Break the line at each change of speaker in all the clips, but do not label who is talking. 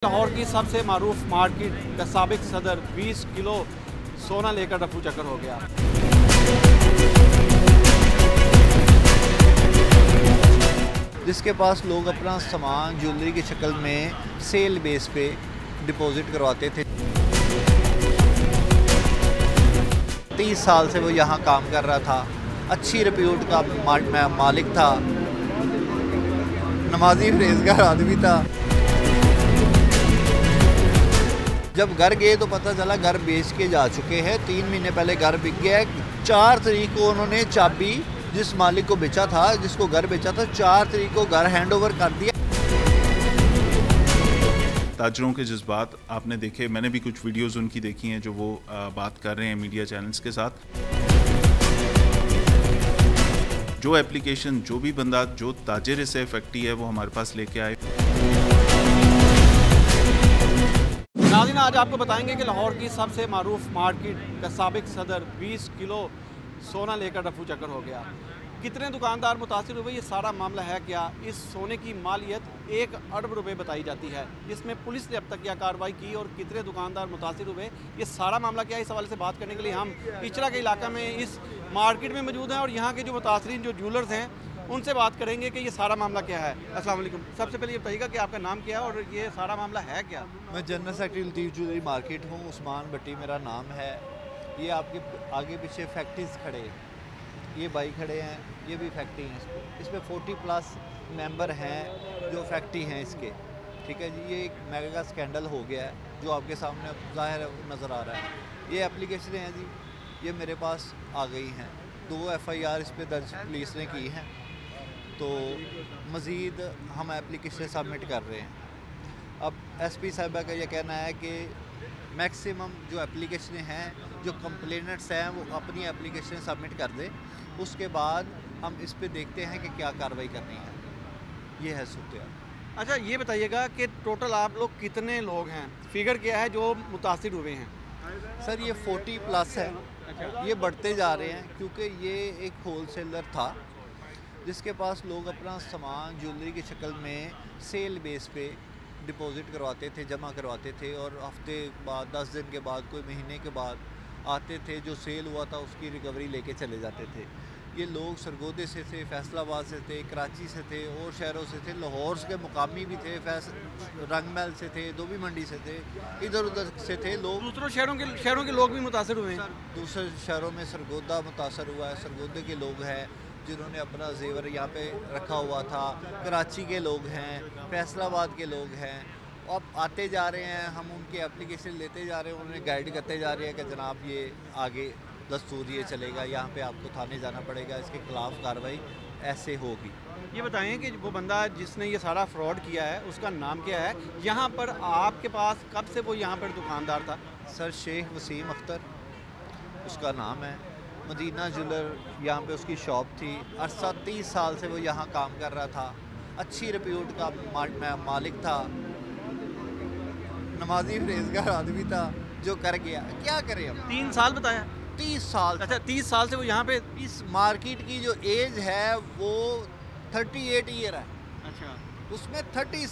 लाहौर की सबसे मारूफ मार्केट का साबिक सदर 20 किलो सोना लेकर रफू चक्कर हो गया।
जिसके पास लोग अपना सामान ज्वेलरी की शक्ल में सेल बेस पे डिपॉजिट करवाते थे। 30 साल से वो यहाँ काम कर रहा था, अच्छी रिप्यूट का मालिक था, नमाजी परहेज़गार आदमी था। जब घर गए तो पता चला घर बेच के जा चुके हैं। 3 महीने पहले घर बिक गया है। 4 तारीख को उन्होंने चाबी जिस मालिक को बेचा था, जिसको घर बेचा था, 4 तारीख को घर हैंड ओवर कर दिया।
ताजरों के जज्बात आपने देखे, मैंने भी कुछ वीडियोस उनकी देखी हैं जो वो बात कर रहे हैं मीडिया चैनल्स के साथ। जो एप्लीकेशन, जो भी बंदा, जो ताजिर से फैक्ट्री है वो हमारे पास लेके आए।
नाज़रीन, आज आपको बताएंगे कि लाहौर की सबसे मारूफ मार्केट का साबिक सदर 20 किलो सोना लेकर रफू चक्कर हो गया। कितने दुकानदार मुतासिर हुए, ये सारा मामला है क्या? इस सोने की मालियत 1 अरब रुपए बताई जाती है, जिसमें पुलिस ने अब तक क्या कार्रवाई की और कितने दुकानदार मुतासिर हुए, ये सारा मामला क्या है, इस हवाले से बात करने के लिए हम इचरा के इलाका में इस मार्केट में मौजूद हैं और यहाँ के जो मुतासरीन जो ज्वेलर्स हैं उनसे बात करेंगे कि ये सारा मामला क्या है। अस्सलाम वालेकुम। सबसे पहले ये बताइएगा कि आपका नाम क्या है और ये सारा मामला है क्या?
मैं जनरल सेक्रेटरी लतीफ़ ज्वेलरी मार्केट हूँ, उस्मान भट्टी मेरा नाम है। ये आपके आगे पीछे फैक्ट्रीज खड़े हैं, ये भाई खड़े हैं, ये भी फैक्ट्री हैं। इसमें 40+ मेंबर हैं जो फैक्ट्री हैं इसके, ठीक है जी। ये एक मेगा स्कैंडल हो गया है जो आपके सामने ज़ाहिर नज़र आ रहा है। ये एप्लीकेशनें हैं जी, ये मेरे पास आ गई हैं। 2 FIR इस पर दर्ज पुलिस ने की हैं, तो मज़ीद हम एप्लीकेशन सबमिट कर रहे हैं। अब SP साहिबा का यह कहना है कि मैक्सिमम जो एप्लीकेशनें हैं, जो कंप्लेनेंट्स हैं, वो अपनी एप्लीकेशन सबमिट कर दें, उसके बाद हम इस पे देखते हैं कि क्या कार्रवाई करनी है। ये है सूरत।
अच्छा, ये बताइएगा कि टोटल आप लोग कितने लोग हैं, फिगर क्या है जो मुतासिर हुए हैं?
सर ये 40+ है। अच्छा। ये बढ़ते जा रहे हैं क्योंकि ये एक होलसेलर था जिसके पास लोग अपना सामान ज्वेलरी की शक्ल में सेल बेस पे डिपॉजिट करवाते थे, जमा करवाते थे, और हफ्ते बाद, 10 दिन के बाद, कोई महीने के बाद आते थे, जो सेल हुआ था उसकी रिकवरी लेके चले जाते थे। ये लोग सरगोदे से थे, फैसलाबाद से थे, कराची से थे और शहरों से थे। लाहौर के मुकामी भी थे, रंगमहल से थे, धोबी मंडी से थे, इधर उधर से थे लोग।
दूसरों शहरों के लोग भी मुतासिर हुए हैं।
दूसरे शहरों में सरगोदा मुतासर हुआ है, सरगोदे के लोग हैं जिन्होंने अपना जेवर यहाँ पे रखा हुआ था। कराची के लोग हैं, फैसलाबाद के लोग हैं। अब आते जा रहे हैं, हम उनके एप्लीकेशन लेते जा रहे हैं, उन्हें गाइड करते जा रहे हैं कि जनाब ये आगे दस्तूर ये चलेगा, यहाँ पे आपको थाने जाना पड़ेगा, इसके खिलाफ़ कार्रवाई ऐसे होगी।
ये बताएं कि वो बंदा जिसने ये सारा फ्रॉड किया है उसका नाम क्या है? यहाँ पर आपके पास कब से वो यहाँ पर दुकानदार था?
सर शेख वसीम अख्तर उसका नाम है। मदीना ज्वेलर यहाँ पे उसकी शॉप थी। अरसा 30 साल से वो यहाँ काम कर रहा था, अच्छी रिप्यूट का मालिक था, नमाजी परहेज़गार आदमी था, जो कर गया। क्या करें हम?
3 साल बताया?
30 साल।
अच्छा, 30 साल से वो यहाँ पे।
इस मार्केट की जो एज है वो 38 ईयर है।
अच्छा,
उसमें 30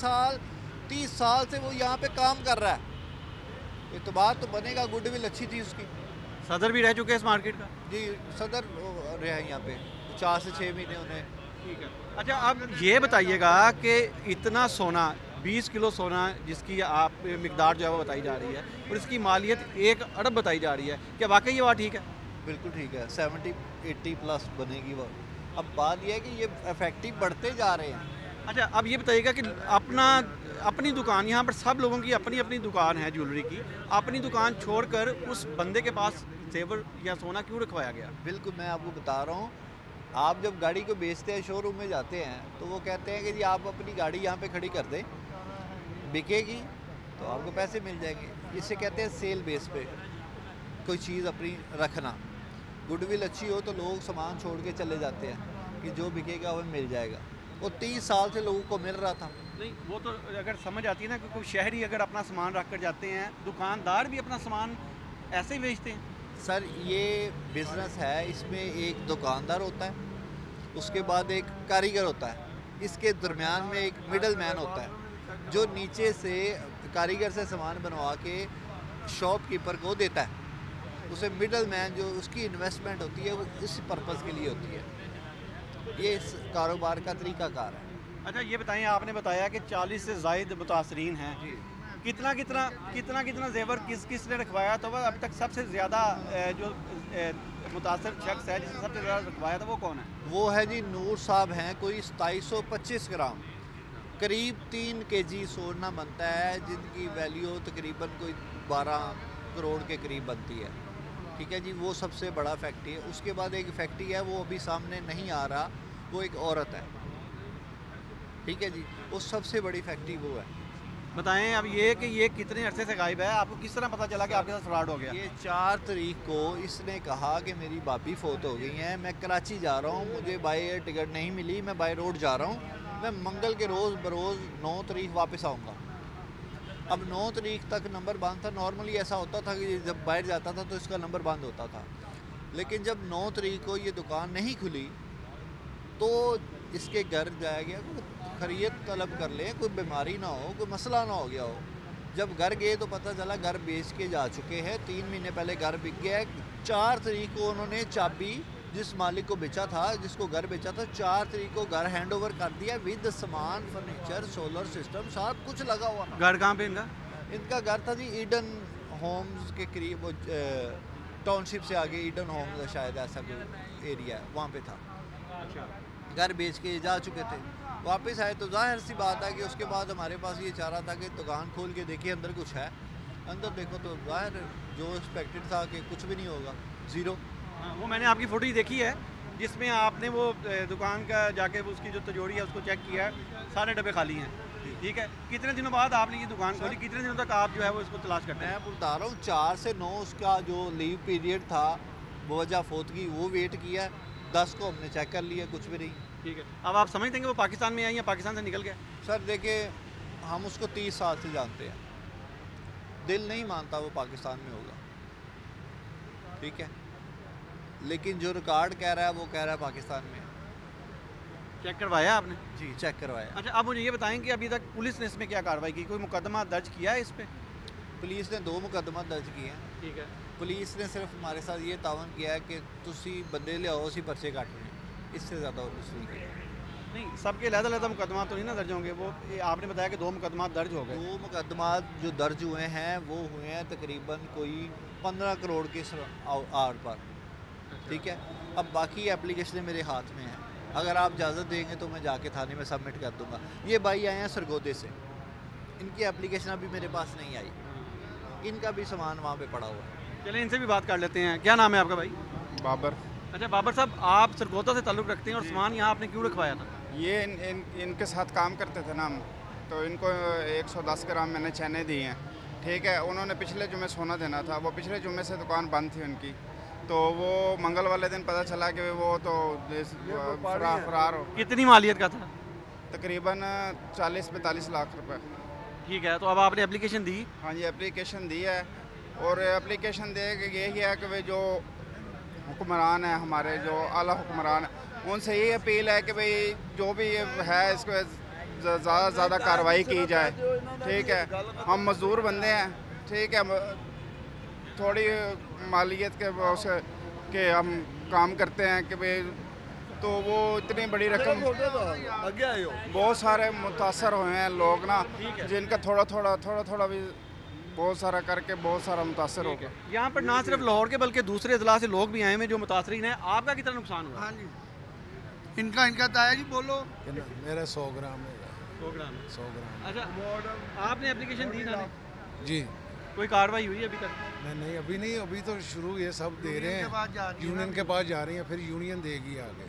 साल से वो यहाँ पे काम कर रहा है। इतबार तो बनेगा, गुडविल अच्छी थी उसकी।
सदर भी रह चुके हैं इस मार्केट का?
जी, सदर रहे हैं यहाँ पे 4 से 6 महीने उन्हें।
ठीक है। अच्छा, अब ये बताइएगा कि इतना सोना, 20 किलो सोना जिसकी आप मिकदार जो है वो बताई जा रही है और इसकी मालियत 1 अरब बताई जा रही है, क्या वाकई ये बात ठीक है?
बिल्कुल ठीक है। 70-80+ बनेगी वो। अब बात यह है कि ये इफेक्टिव बढ़ते जा रहे हैं।
अच्छा, अब ये बताइएगा कि अपनी दुकान, यहाँ पर सब लोगों की अपनी अपनी दुकान है ज्वेलरी की, अपनी दुकान छोड़कर उस बंदे के पास जेवर या सोना क्यों रखवाया गया?
बिल्कुल, मैं आपको बता रहा हूँ। आप जब गाड़ी को बेचते हैं, शोरूम में जाते हैं, तो वो कहते हैं कि जी आप अपनी गाड़ी यहाँ पे खड़ी कर दें, बिकेगी तो आपको पैसे मिल जाएंगे। इसे कहते हैं सेल बेस पे कोई चीज़ अपनी रखना। गुडविल अच्छी हो तो लोग सामान छोड़ के चले जाते हैं कि जो बिकेगा वो मिल जाएगा। वो 30 साल से लोगों को मिल रहा था।
नहीं, वो तो अगर समझ आती है ना कि कोई शहरी अगर अपना सामान रख कर जाते हैं, दुकानदार भी अपना सामान ऐसे ही बेचते हैं।
सर ये बिज़नेस है, इसमें एक दुकानदार होता है, उसके बाद एक कारीगर होता है, इसके दरमियान में एक मिडल मैन होता है जो नीचे से कारीगर से सामान बनवा के शॉपकीपर को देता है, उसे मिडल मैन जो उसकी इन्वेस्टमेंट होती है वो इस पर्पज़ के लिए होती है। ये इस कारोबार का तरीक़ाकार है।
अच्छा ये बताइए, आपने बताया कि 40 से ज़ायद मुतासरीन हैं, कितना जेवर किसने रखवाया था? वह अभी तक सबसे ज़्यादा जो मुतासर शख्स है जिसने सबसे ज़्यादा रखवाया था वो कौन है?
वो है जी नूर साहब हैं, कोई 2725 ग्राम, करीब 3 kg सोना बनता है, जिनकी वैल्यू तकरीबन कोई 12 करोड़ के करीब बनती है। ठीक है जी, वो सबसे बड़ा फैक्ट्री है। उसके बाद एक फैक्ट्री है, वो अभी सामने नहीं आ रहा, वो एक औरत है। ठीक है जी, वो सबसे बड़ी फैक्ट्री वो है।
बताएं अब ये कि ये कितने अरसे से गायब है, आपको किस तरह पता चला कि आपके साथ फ्रॉड हो गया?
ये 4 तारीख को इसने कहा कि मेरी भाभी फोत हो गई हैं, मैं कराची जा रहा हूँ, मुझे बाय एयर टिकट नहीं मिली, मैं बाय रोड जा रहा हूँ, मैं मंगल के रोज़ बरोज़ 9 तारीख वापस आऊँगा। अब 9 तारीख तक नंबर बंद था। नॉर्मली ऐसा होता था कि जब बाहर जाता था तो इसका नंबर बंद होता था, लेकिन जब 9 तारीख को ये दुकान नहीं खुली तो इसके घर जाया गया, कोई खैरियत तलब कर ले, कोई बीमारी ना हो, कोई मसला ना हो गया हो। जब घर गए तो पता चला घर बेच के जा चुके हैं, 3 महीने पहले घर बिक गया है। 4 तारीख को उन्होंने चाबी जिस मालिक को बेचा था, जिसको घर बेचा था, 4 तारीख को घर हैंड ओवर कर दिया विद सामान, फर्नीचर, सोलर सिस्टम, सब कुछ लगा हुआ ना।
घर कहाँ पे इनका?
इनका घर था जी ईडन होम्स के करीब, वो टाउनशिप से आगे ईडन होम्स शायद ऐसा कोई एरिया है, वहाँ पे था।
अच्छा,
घर बेच के जा चुके थे, वापस आए तो जाहिर सी बात है कि उसके बाद हमारे पास ये चाह रहा था कि दुकान खोल के देखिए अंदर कुछ है। अंदर देखो तो जाहिर जो एक्सपेक्टेड था कि कुछ भी नहीं होगा, ज़ीरो।
वो मैंने आपकी फ़ोटो ही देखी है जिसमें आपने वो दुकान का जाके वो उसकी जो तिजोरी है उसको चेक किया है, सारे डब्बे खाली हैं। ठीक है, कितने दिनों बाद आपने ये दुकान खोली, कितने दिनों तक आप जो है वो इसको तलाश करते हैं?
मैं बता रहा हूँ 4 से 9 उसका जो लीव पीरियड था बवजह फोतगी वो वेट किया, 10 को हमने चेक कर लिया, कुछ भी नहीं।
ठीक है, अब आप समझते हैं कि वो पाकिस्तान में आई या पाकिस्तान से निकल गया?
सर देखिए, हम उसको 30 साल से जानते हैं, दिल नहीं मानता वो पाकिस्तान में होगा। ठीक है, लेकिन जो रिकॉर्ड कह रहा है वो कह रहा है पाकिस्तान में।
चेक करवाया आपने?
जी चेक करवाया।
अच्छा, अब मुझे ये बताएं कि अभी तक पुलिस ने इसमें क्या कार्रवाई की, कोई मुकदमा दर्ज किया है इस पर?
पुलिस ने 2 मुकदमा दर्ज किए हैं।
ठीक है,
पुलिस ने सिर्फ हमारे साथ ये तावन किया है कि तुसी बंदे ले आओ, उसी पर्चे काटने, इससे ज़्यादा और कुछ नहीं किया।
नहीं, सबके अलग-अलग मुकदमा तो नहीं ना दर्ज होंगे? वो आपने बताया कि 2 मुकदमा दर्ज हो गए।
2 मुकदमा जो दर्ज हुए हैं वो हुए हैं तकरीबन कोई 15 करोड़ के आर पर। ठीक है, अब बाकी एप्लीकेशनें मेरे हाथ में हैं, अगर आप इजाज़त देंगे तो मैं जाके थाने में सबमिट कर दूंगा। ये भाई आए हैं सरगोदे से, इनकी एप्लीकेशन अभी मेरे पास नहीं आई, इनका भी सामान वहाँ पे पड़ा हुआ है।
चलें इनसे भी बात कर लेते हैं। क्या नाम है आपका भाई?
बाबर।
अच्छा बाबर साहब, आप सरगोदा से ताल्लुक़ रखते हैं और सामान यहाँ आपने क्यों रखवाया था?
ये इनके साथ काम करते थे ना हम, तो इनको 110 ग्राम मैंने चैने दी हैं। ठीक है, उन्होंने पिछले जुमे सोना देना था, वो पिछले जुमे से दुकान बंद थी उनकी, तो वो मंगल वाले दिन पता चला कि वो तो फरार हो।
कितनी मालियत का था?
तकरीबन 40-45 लाख रुपए।
ठीक है, तो अब आपने एप्लीकेशन दी?
हाँ जी, एप्लीकेशन दी है, और एप्लीकेशन दे के यही है कि वे जो हुक्मरान है हमारे, जो आला हुक्मरान है, उनसे यही अपील है कि भाई जो भी है इसको ज़्यादा से ज़्यादा कार्रवाई की जाए। ठीक है, हम मज़दूर बंदे हैं, ठीक है, थोड़ी मालियत के हम काम करते हैं कि भाई, तो वो इतनी बड़ी रकम, बहुत सारे मुतासर हुए हैं लोग ना, जिनका थोड़ा थोड़ा भी बहुत सारा करके बहुत सारा मुतासर हो गया।
यहाँ पर ना सिर्फ लाहौर के बल्कि दूसरे अजला से लोग भी आए हैं जो मुतासरीन हैं। आपका कितना नुकसान हुआ?
हाँ जी, इनका ताया जी बोलो।
मेरा 100 ग्राम है।
100 ग्राम।
100 ग्राम।
अच्छा, आपने एप्लीकेशन दी था?
जी।
कोई कार्रवाई हुई अभी तक?
नहीं, अभी नहीं, अभी तो शुरू ये सब दे रहे हैं, यूनियन के पास जा रही हैं, फिर यूनियन देगी आगे।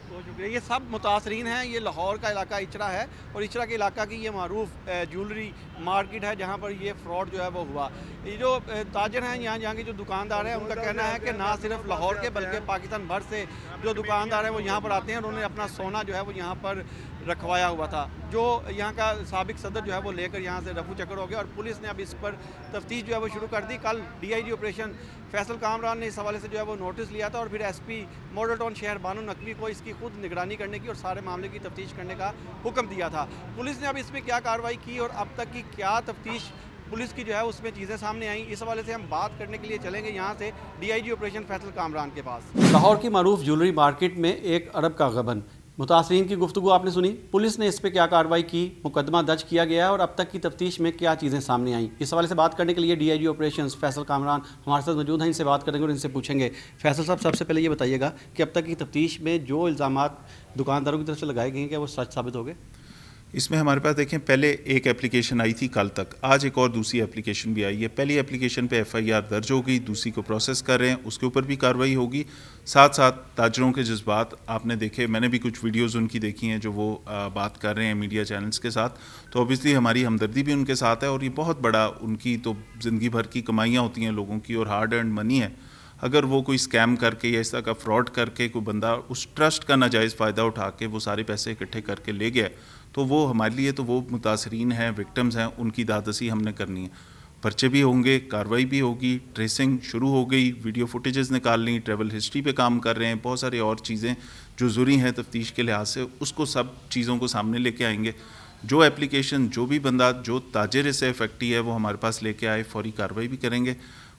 बहुत शुक्रिया। ये सब मुतासरीन हैं। ये लाहौर का इलाका इचरा है और इचरा के इलाका की ये मारूफ ज्वेलरी मार्केट है जहाँ पर ये फ्रॉड जो है वो हुआ। ये जो ताजर हैं यहाँ के जो दुकानदार हैं, उनका कहना है कि ना सिर्फ लाहौर के बल्कि पाकिस्तान भर से जो दुकानदार हैं वो यहाँ पर आते हैं और उन्होंने अपना सोना जो है वो यहाँ पर रखवाया हुआ था। जो यहाँ का साबिक सदर जो है वो लेकर यहाँ से रफू चक्कर हो गया और पुलिस ने अब इस पर तफ्तीश जो है वो शुरू कर दी। कल DIG ऑपरेशन फैसल कामरान ने इस हवाले से जो है वो नोटिस लिया था और फिर SP मॉडल टाउन शहर बानो नकवी को इसकी खुद निगरानी करने की और सारे मामले की तफ्तीश करने का हुक्म दिया था। पुलिस ने अब इसमें क्या कार्रवाई की और अब तक की क्या तफ्तीश पुलिस की जो है उसमें चीज़ें सामने आई। इस हवाले से हम बात करने के लिए चलेंगे यहाँ से DIG ऑपरेशन फैसल कामरान के पास। लाहौर की मारूफ ज्वेलरी मार्केट में 1 अरब का गबन, मुतासरीन की गुफ्तगू आपने सुनी। पुलिस ने इस पर क्या कार्रवाई की, मुकदमा दर्ज किया गया है और अब तक की तफ्तीश में क्या चीज़ें सामने आई, इस हवाले से बात करने के लिए DIG ऑपरेशंस फैसल कामरान हमारे साथ मौजूद हैं। इनसे बात करेंगे और इनसे पूछेंगे। फैसल साहब, सबसे पहले ये बताइएगा कि अब तक की तफ्तीश में जो इल्ज़ामात दुकानदारों की तरफ से लगाए गए हैं क्या वो सच साबित हो गए?
इसमें हमारे पास देखें, पहले एक एप्लीकेशन आई थी कल तक, आज एक और दूसरी एप्लीकेशन भी आई है। पहली एप्लीकेशन पे FIR दर्ज हो गई, दूसरी को प्रोसेस कर रहे हैं, उसके ऊपर भी कार्रवाई होगी। साथ साथ ताजरों के जज्बात आपने देखे, मैंने भी कुछ वीडियोस उनकी देखी हैं जो वो बात कर रहे हैं मीडिया चैनल्स के साथ, तो ऑब्वियसली हमारी हमदर्दी भी उनके साथ है। और ये बहुत बड़ा, उनकी तो ज़िंदगी भर की कमाइयाँ होती हैं लोगों की और हार्ड अर्न मनी है। अगर वो कोई स्कैम करके या इस तरह का फ्रॉड करके कोई बंदा उस ट्रस्ट का नाजायज़ फ़ायदा उठा के वो सारे पैसे इकट्ठे करके ले गया, तो वो हमारे लिए, तो वो मुतासरीन हैं, विक्टिम्स हैं, उनकी दादसी हमने करनी है। पर्चे भी होंगे, कार्रवाई भी होगी, ट्रेसिंग शुरू हो गई, वीडियो फुटेजेस निकाल ली, ट्रैवल हिस्ट्री पे काम कर रहे हैं, बहुत सारी और चीज़ें जो ज़रूरी हैं तफ्तीश के लिहाज से, उसको सब चीज़ों को सामने लेके आएंगे। जो एप्लीकेशन, जो भी बंदा, जो ताजिर से इफेक्टी है, वो हमारे पास लेके आए, फौरी कार्रवाई भी करेंगे।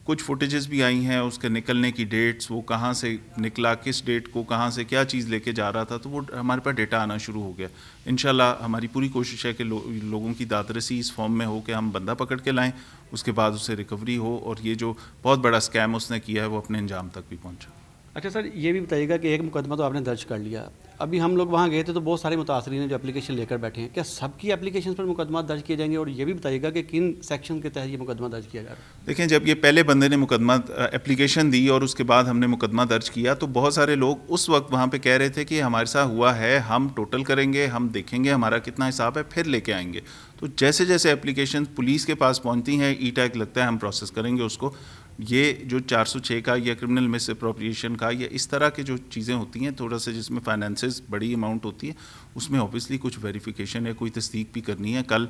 कुछ फुटेजेस भी आई हैं, उसके निकलने की डेट्स, वो कहाँ से निकला, किस डेट को कहाँ से क्या चीज़ लेके जा रहा था, तो वो हमारे पास डेटा आना शुरू हो गया। इंशाल्लाह हमारी पूरी कोशिश है कि लोगों की दादरसी इस फॉर्म में हो कि हम बंदा पकड़ के लाएं, उसके बाद उसे रिकवरी हो और ये जो बहुत बड़ा स्कैम उसने किया है वो अपने अंजाम तक भी पहुँचे।
अच्छा सर, ये भी बताइएगा कि एक मुकदमा तो आपने दर्ज कर लिया, अभी हम लोग वहाँ गए थे तो बहुत सारे मुतासरीन हैं जो एप्लीकेशन लेकर बैठे हैं, क्या सबकी एप्लीकेशन पर मुकदमा दर्ज किए जाएंगे? और ये भी बताइएगा कि किन सेक्शन के तहत ये मुकदमा दर्ज किया जा रहा है?
देखें, जब ये पहले बंदे ने मुकदमा एप्लीकेशन दी और उसके बाद हमने मुकदमा दर्ज किया, तो बहुत सारे लोग उस वक्त वहाँ पे कह रहे थे कि हमारे साथ हुआ है, हम टोटल करेंगे, हम देखेंगे हमारा कितना हिसाब है, फिर लेके आएंगे। तो जैसे जैसे एप्लीकेशन पुलिस के पास पहुँचती हैं, ई-टैग लगता है, हम प्रोसेस करेंगे उसको। ये जो 406 का या क्रिमिनल मिस अप्रोप्रिएशन का या इस तरह के जो चीज़ें होती हैं, थोड़ा सा जिसमें फाइनेंसेस बड़ी अमाउंट होती है, उसमें ऑब्वियसली कुछ वेरिफिकेशन है, कोई तस्दीक भी करनी है। कल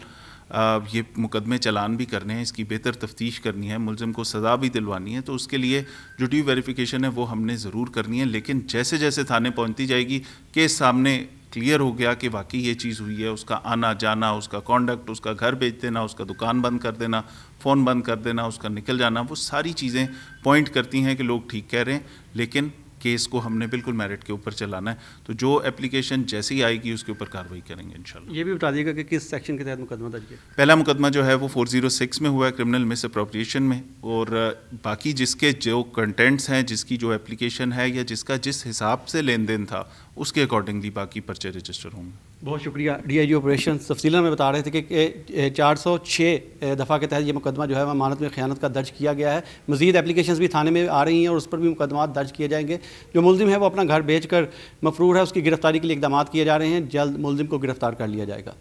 ये मुकदमे चलान भी करने हैं, इसकी बेहतर तफ्तीश करनी है, मुलजिम को सज़ा भी दिलवानी है, तो उसके लिए जो ड्यू वेरिफिकेशन है वो हमने ज़रूर करनी है। लेकिन जैसे जैसे थाने पहुँचती जाएगी, केस सामने क्लियर हो गया कि वाकई ये चीज़ हुई है, उसका आना जाना, उसका कॉन्डक्ट, उसका घर बेच देना, उसका दुकान बंद कर देना, फ़ोन बंद कर देना, उसका निकल जाना, वो सारी चीज़ें पॉइंट करती हैं कि लोग ठीक कह रहे हैं, लेकिन केस को हमने बिल्कुल मेरिट के ऊपर चलाना है। तो जो एप्लीकेशन जैसे ही आएगी उसके ऊपर कार्रवाई करेंगे इंशाल्लाह।
ये भी बता दीजिएगा कि किस सेक्शन के तहत मुकदमा दर्ज किया?
पहला मुकदमा जो है वो 406 में हुआ है, क्रिमिनल मिस अप्रोप्रिएशन में, और बाकी जिसके जो कंटेंट्स हैं, जिसकी जो एप्लीकेशन है या जिसका जिस हिसाब से लेन देन था, उसके अकॉर्डिंगली बाकी पर्चे रजिस्टर होंगे।
बहुत शुक्रिया। DIG ऑपरेशन तफसीलन में बता रहे थे कि 406 दफ़ा के तहत ये मुकदमा जो है अमानत में ख़यानत का दर्ज किया गया है। मज़ीद एप्लीकेशंस भी थाने में आ रही हैं और उस पर भी मुकदमा दर्ज किए जाएंगे। जो मुलजिम है वो अपना घर बेच कर मफरूर है, उसकी गिरफ्तारी के लिए इक़दाम किए जा रहे हैं, जल्द मुलजिम को गिरफ्तार कर लिया जाएगा।